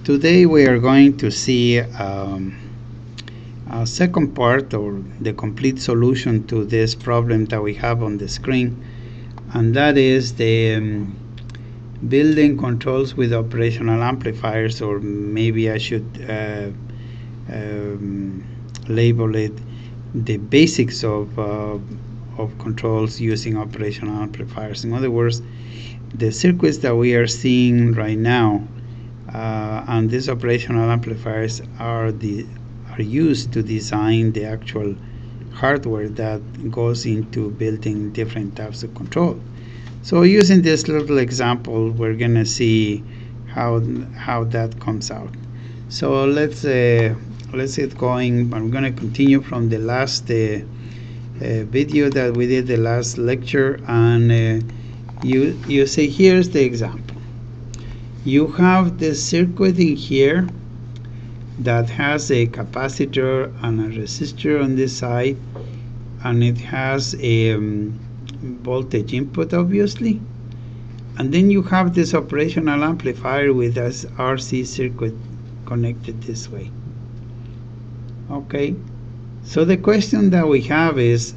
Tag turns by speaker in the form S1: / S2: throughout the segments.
S1: Today we are going to see a second part, or the complete solution to this problem that we have on the screen, and that is the building controls with operational amplifiers, or maybe I should label it the basics of controls using operational amplifiers. In other words, the circuits that we are seeing right now, and these operational amplifiers are used to design the actual hardware that goes into building different types of control. So using this little example, we're gonna see how that comes out. So let's get going. I'm gonna continue from the last video that we did, the last lecture, and you see, here's the example. You have the circuit in here that has a capacitor and a resistor on this side, and it has a voltage input, obviously, and then you have this operational amplifier with this RC circuit connected this way. Okay, so the question that we have is,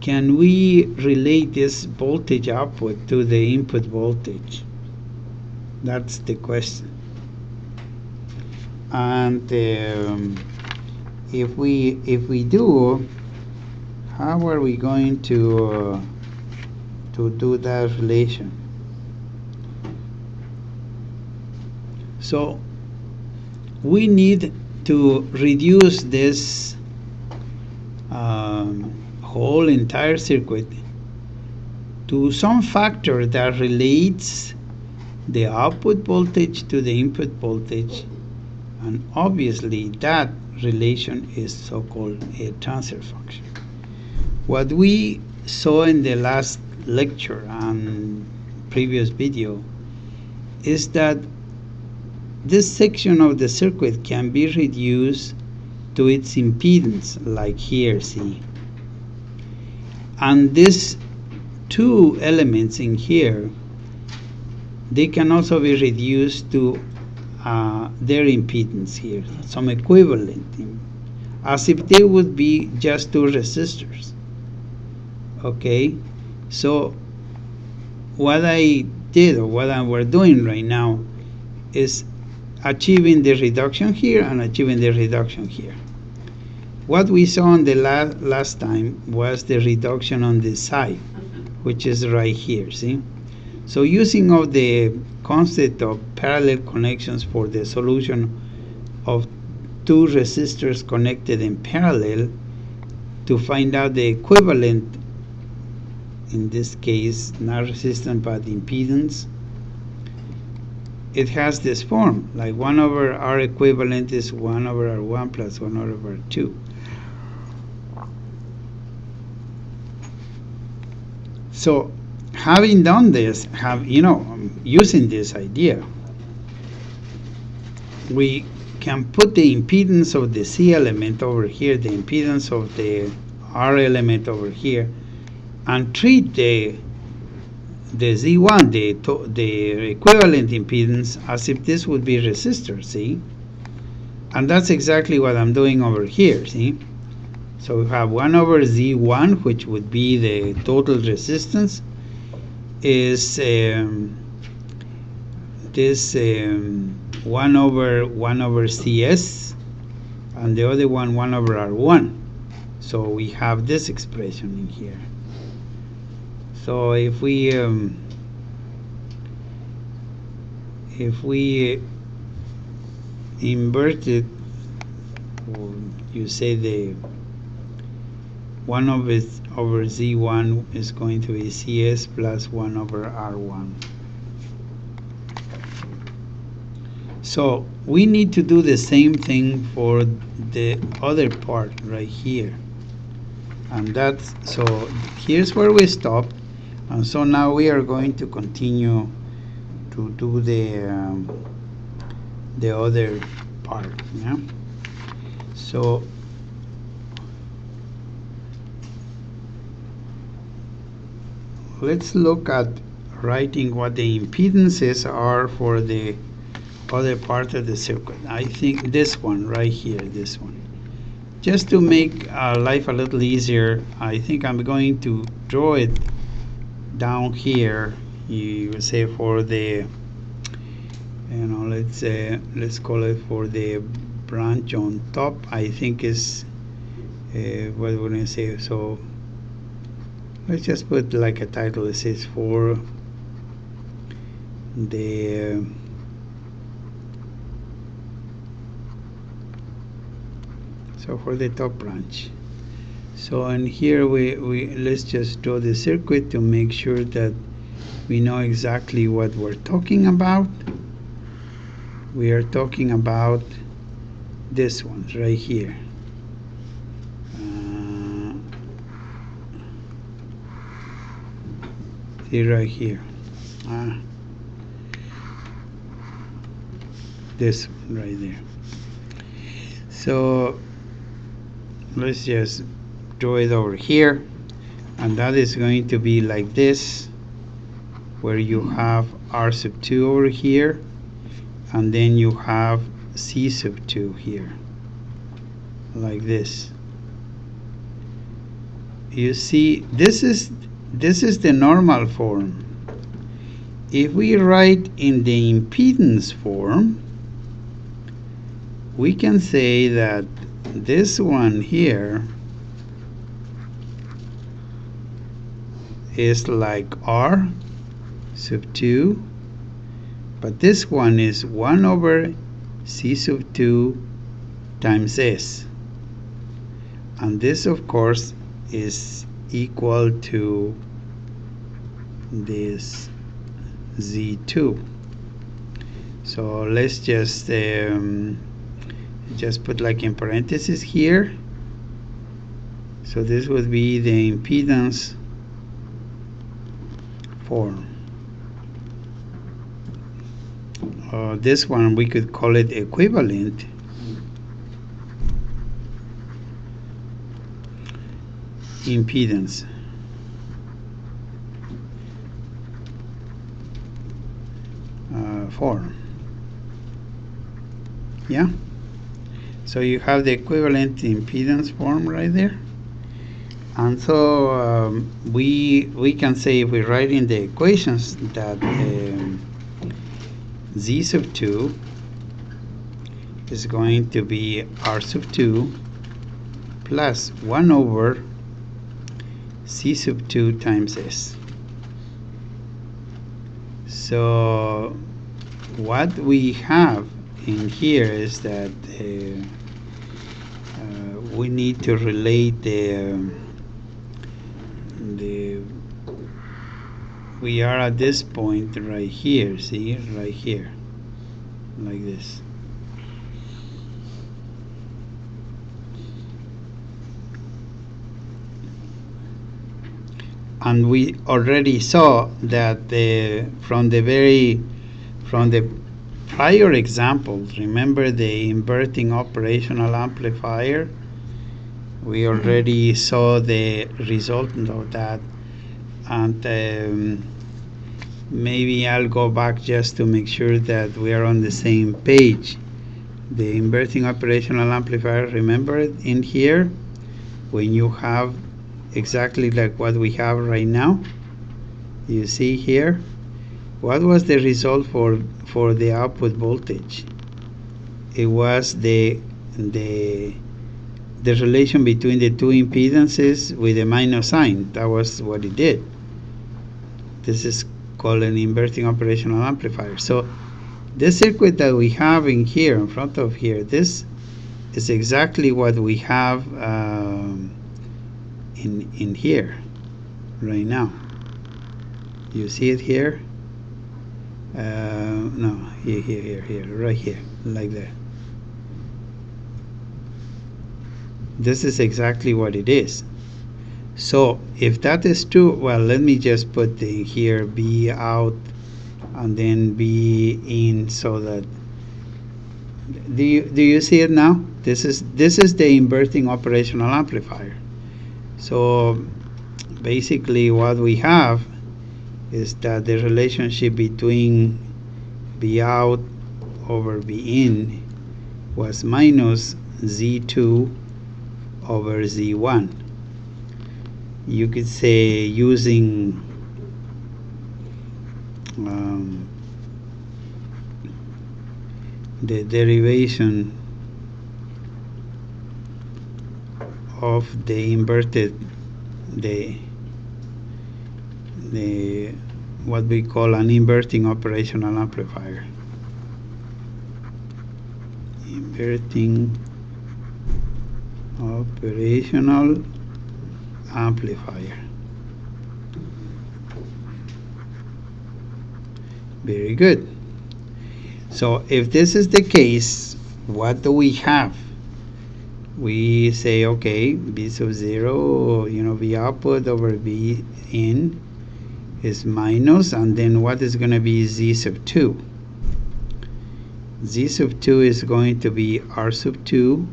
S1: can we relate this voltage output to the input voltage? That's the question. And if we do, how are we going to do that relation? So we need to reduce this whole entire circuit to some factor that relates the output voltage to the input voltage, and obviously that relation is so-called a transfer function. What we saw in the last lecture and previous video is that this section of the circuit can be reduced to its impedance, like here, see. And these two elements in here, they can also be reduced to their impedance here, some equivalent, as if they would be just two resistors. Okay, so what I did, or what we're doing right now, is achieving the reduction here and achieving the reduction here. What we saw on the last time was the reduction on this side, which is right here, see? So using of the concept of parallel connections for the solution of two resistors connected in parallel to find out the equivalent, in this case not resistance but impedance, it has this form, like 1 over R equivalent is 1 over R1 plus 1 over R2. So having done this, using this idea, we can put the impedance of the C element over here, the impedance of the R element over here, and treat the Z1, the equivalent impedance, as if this would be resistor, see? And that's exactly what I'm doing over here, see? So we have 1 over Z1, which would be the total resistance, is this 1 over CS, and the other one 1 over R1. So we have this expression in here. So if we invert it, or you say the 1 over Z1 is going to be CS plus 1 over R1. So we need to do the same thing for the other part right here, and that's, so here's where we stop, and so now we are going to continue to do the other part. Yeah. So let's look at writing what the impedances are for the other part of the circuit. I think this one right here, this one. Just to make life a little easier, I think I'm going to draw it down here. You say for the, let's call it for the branch on top. I think is what we're gonna say. So let's just put like a title. It says for the for the top branch. So in here we let's just draw the circuit to make sure that we know exactly what we're talking about. We are talking about this one right here. See right here. This one right there. So let's just draw it over here, and that is going to be like this, where you have R sub 2 over here, and then you have C sub 2 here, like this. You see, this is the normal form. If we write in the impedance form, we can say that this one here is like R sub 2, but this one is 1 over C sub 2 times S, and this of course is equal to this Z2. So let's just put like in parentheses here. So this would be the impedance form. This one we could call it equivalent impedance. Form. Yeah. So you have the equivalent impedance form right there. And so we can say, if we write in the equations, that Z sub 2 is going to be R sub 2 plus 1 over C sub 2 times S. So what we have in here is that we need to relate we are at this point right here, see, right here, like this. And we already saw that from the prior examples, remember the inverting operational amplifier, we already saw the resultant of that. And maybe I'll go back just to make sure that we are on the same page. The inverting operational amplifier, remember in here, when you have exactly like what we have right now, you see here, what was the result for the output voltage? It was the relation between the two impedances with a minus sign. That was what it did. This is called an inverting operational amplifier. So this circuit that we have in here, in front of here, this is exactly what we have in here right now. You see it here? No, here, right here, like that. This is exactly what it is. So if that is true, well, let me just put here B out and then B in, so that do you see it now? This is the inverting operational amplifier. So basically what we have is that the relationship between B out over V in was minus Z2 over Z1. You could say, using the derivation of the inverted, the what we call an inverting operational amplifier. Inverting operational amplifier. Very good. So if this is the case, what do we have? We say, okay, V sub 0, V output over V in is minus, and then what is going to be Z sub 2? Z sub 2 is going to be R sub 2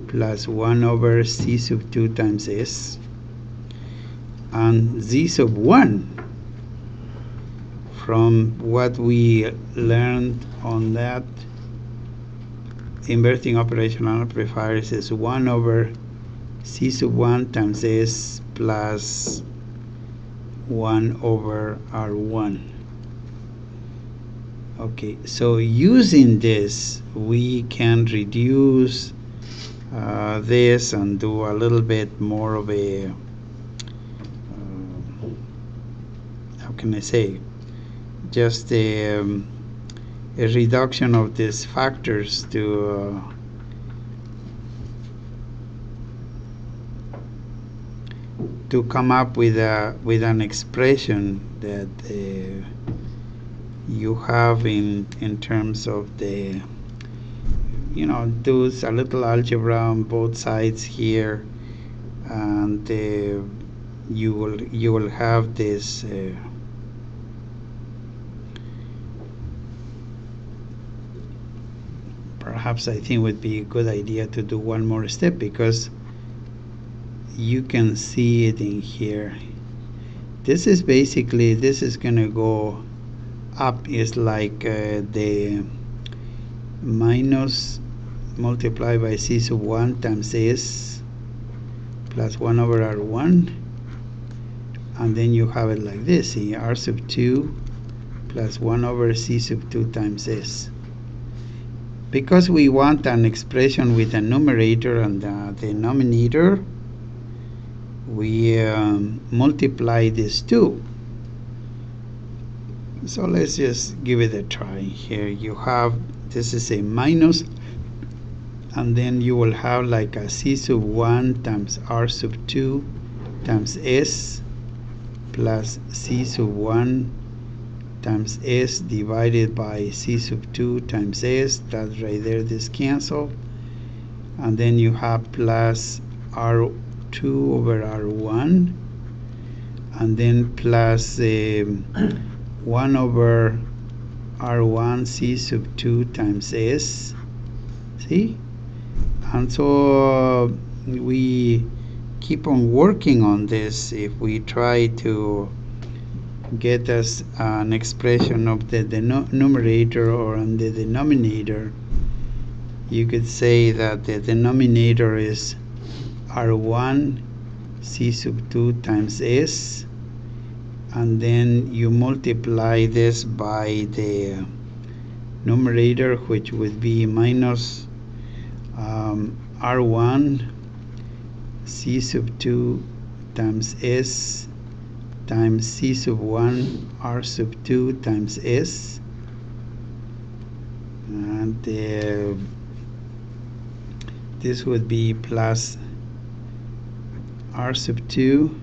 S1: plus 1 over C sub 2 times S, and Z sub 1, from what we learned on that inverting operational amplifiers, is 1 over C sub 1 times S plus 1 over R1. Okay, so using this, we can reduce this and do a little bit more of a, how can I say, just a reduction of these factors to come up with an expression that you have in terms of the, do a little algebra on both sides here, and you will have this perhaps I think would be a good idea to do one more step, because you can see it in here. This is basically, this is going to go up, is like the minus multiplied by C sub 1 times S plus 1 over R1, and then you have it like this, see, R sub 2 plus 1 over C sub 2 times S. Because we want an expression with a numerator and a denominator, we multiply these two. So let's just give it a try. Here you have, this is a minus, and then you will have like a C sub 1 times R sub 2 times S plus C sub 1 times S divided by C sub 2 times S. That's right there, this cancel, and then you have plus R2 over R1, and then plus 1 over R1 C sub 2 times S. See? And so we keep on working on this. If we try to get us an expression of the numerator or on the denominator, you could say that the denominator is R1 C sub 2 times S, and then you multiply this by the numerator, which would be minus R1 C sub 2 times S times C sub 1 R sub 2 times S, and this would be plus R sub 2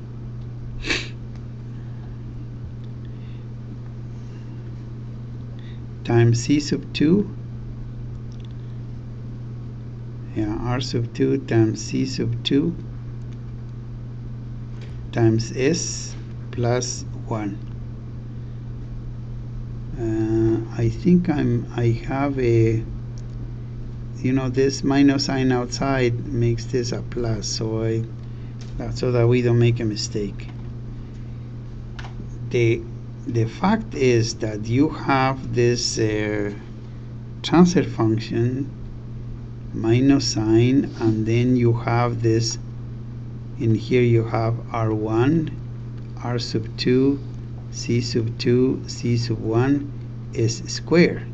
S1: times C sub 2, R sub 2 times C sub 2 times S plus 1. I think I have a, this minus sign outside makes this a plus, so so that we don't make a mistake. The fact is that you have this transfer function minus sign, and then you have this in here. You have r1, r sub 2, c sub 2, c sub 1 is square.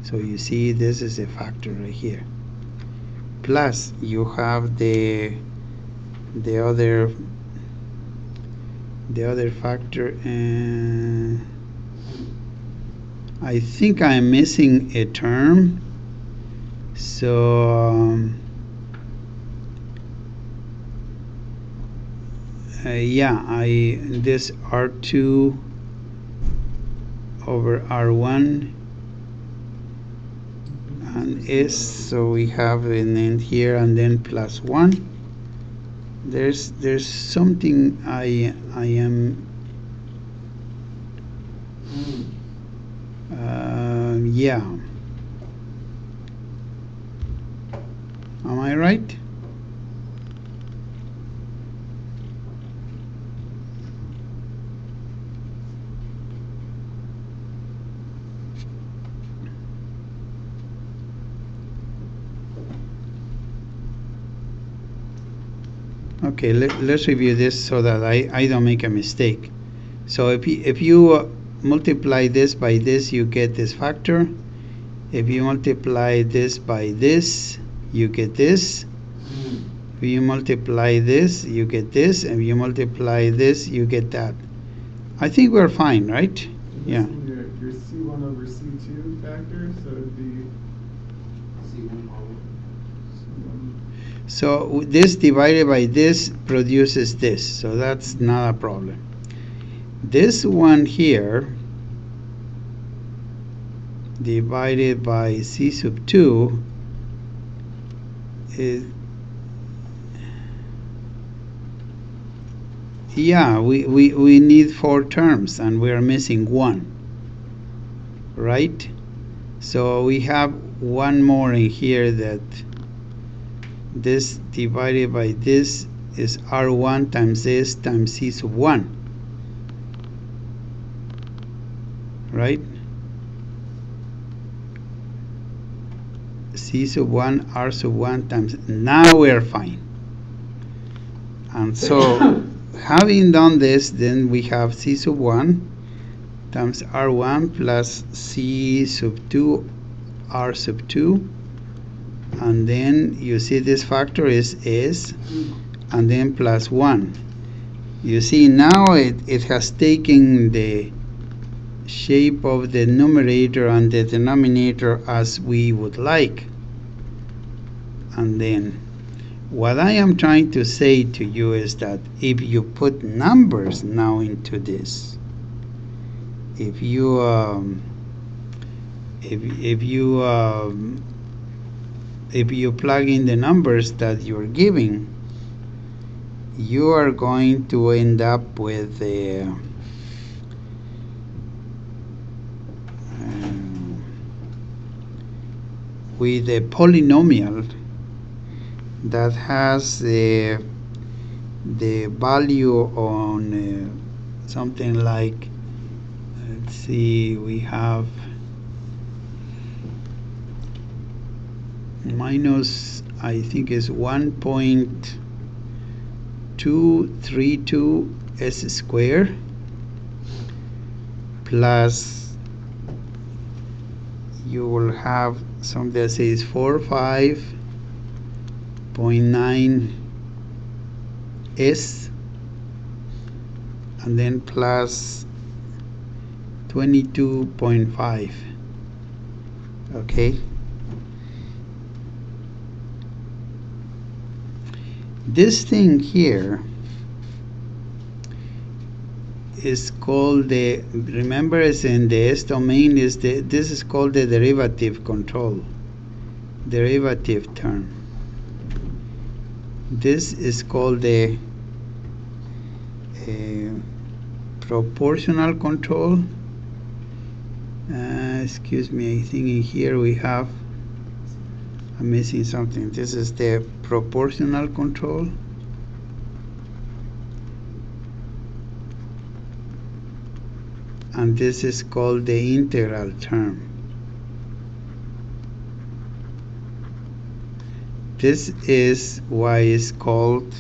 S1: So you see this is a factor right here. Plus you have the other factor, and I think I'm missing a term. So yeah, this r2 over r1 and s, so we have an end here, and then plus 1. There's something I am yeah, am I right? Okay, let's review this so that I don't make a mistake. So if you multiply this by this, you get this factor. If you multiply this by this, you get this. If you multiply this, you get this. And if you multiply this, you get that. I think we're fine, right? Yeah.
S2: Your C1 over C2 factor, so it would be C1 over C1.
S1: So this divided by this produces this, so that's not a problem. This one here divided by c sub 2 is, yeah, we need 4 terms and we are missing 1, right? So we have one more in here, that this divided by this is r1 times s times c sub 1, right? C sub 1, r sub 1 times, now we're fine. And so having done this, then we have c sub 1 times r1 plus c sub 2 r sub 2, and then you see this factor is s, and then plus 1. You see now it has taken the shape of the numerator and the denominator as we would like. And then what I am trying to say to you is that if you put numbers now into this, if you plug in the numbers that you're giving, you are going to end up with a polynomial that has the value on something like, let's see, we have minus, I think is 1.232 s squared plus, you will have something that says 45.9 s, and then plus 22.5. okay, this thing here is called the, remember it's in the S domain, is this is called the derivative control, derivative term. This is called the proportional control. Excuse me, I think in here we have, I'm missing something. This is the proportional control. And this is called the integral term. This is why it's called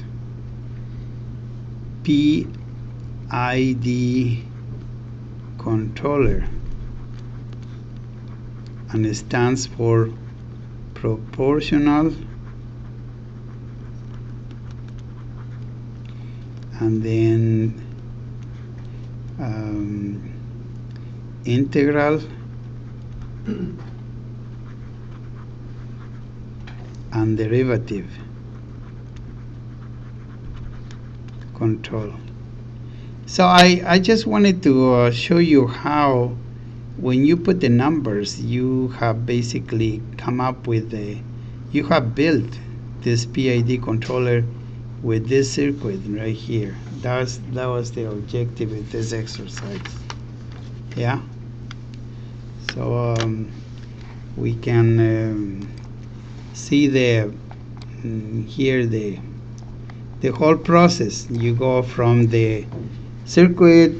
S1: PID controller, and it stands for proportional and then integral and derivative control. So I just wanted to show you how when you put the numbers, you have basically come up with you have built this PID controller with this circuit right here. That was the objective of this exercise. Yeah. So we can see here the whole process. You go from the circuit,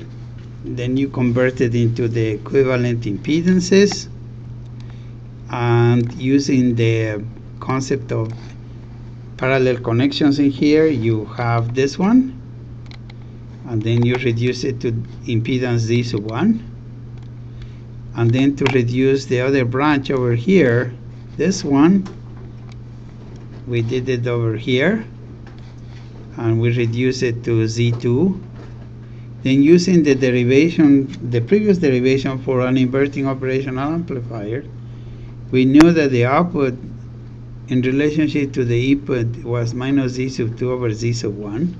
S1: then you convert it into the equivalent impedances, and using the concept of parallel connections in here, you have this one, and then you reduce it to impedance Z sub 1, and then to reduce the other branch over here, this one, we did it over here, and we reduce it to Z2. Then using the derivation, the previous derivation for an inverting operational amplifier, we knew that the output in relationship to the input was minus Z sub 2 over Z sub 1.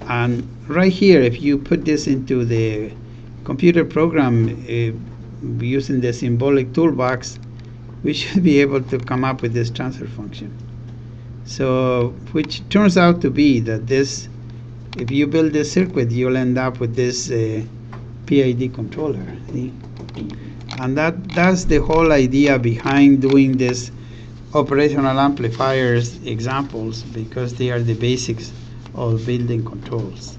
S1: And right here, if you put this into the computer program using the symbolic toolbox, we should be able to come up with this transfer function. So, which turns out to be that this, if you build this circuit, you'll end up with this PID controller. See? And that's the whole idea behind doing this operational amplifiers examples, because they are the basics of building controls.